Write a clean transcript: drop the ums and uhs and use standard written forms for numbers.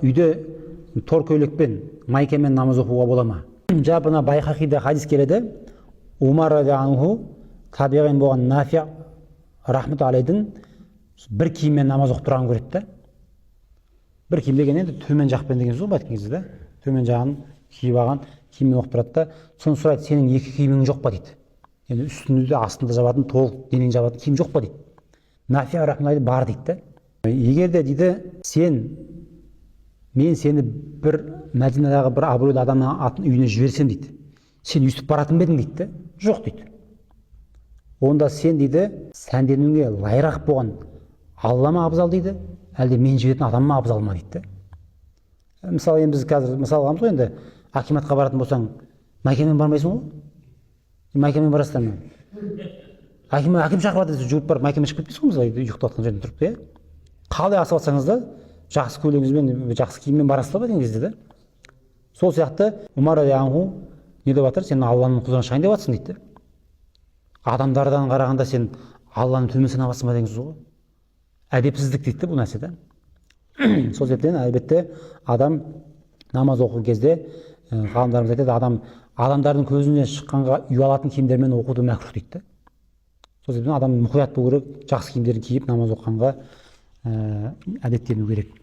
үйде тор көйлекпен майкамен намаз оқуға бола ма? Жап мына Байхақида хадис келеді. Умар радиаллаху табиғин болған Нафи рахмет алейдің бір киіммен намаз оқып тұрғанын көреді да. Бір киім деген енді төмен жақпен деген сөз ғой айтқан кезде да. Төмен жағын киіп алған киіммен оқып тұрады да. Соны сұрайды, сенің екі киімің жоқ па дейді. Енді үстінде астында жабатын, толық денең жабатын киім жоқ па дейді. Нафи рахмет бар дейді да. Егер де дейді мен сені бір Мәдинадағы бір абыройлы адамның атын үйіне жіберсем дейді, сен өйстіп баратын ба едің дейді да. Жоқ дейді. Онда сен дейді сәнденуге лайырақ болған Алла ма абзал дейді, әлде мен жіберетін адам ма абзал ма дейді да. Мысалы енді біз қазір мысал аламыз ғой, енді акиматқа баратын болсаң майкамен бармайсың ғой. Майкамен барасыздар ма? Аким шақырады десе жүріп барып майкамен шығып кетпейсің ғой, мысалы ұйықтап жатқан жерден тұрып иә. Қалай асып жатсаңыз да жақсы көйлегіңізбен, жақсы киіммен барасыз ба деген кезде да. Сол сияқты Умар радиаллаху не деп жатыр, сен Алланың құзырына шығайын деп жатсың дейді. Адамдардан қарағанда сен Алланың төмен санабасың ба деген сөз ғой. Әдепсіздік дейді бұл нәрсе да. Сол себептен әлбетте адам намаз оқыр кезде ғалымдарымыз айтады, адамдардың көзіне шыққанға ұялатын киімдермен оқуды мәкрух дейді. Сол себептен адам мұқият болу керек, жақсы киімдерді киіп намаз оқығанға әдеттену керек.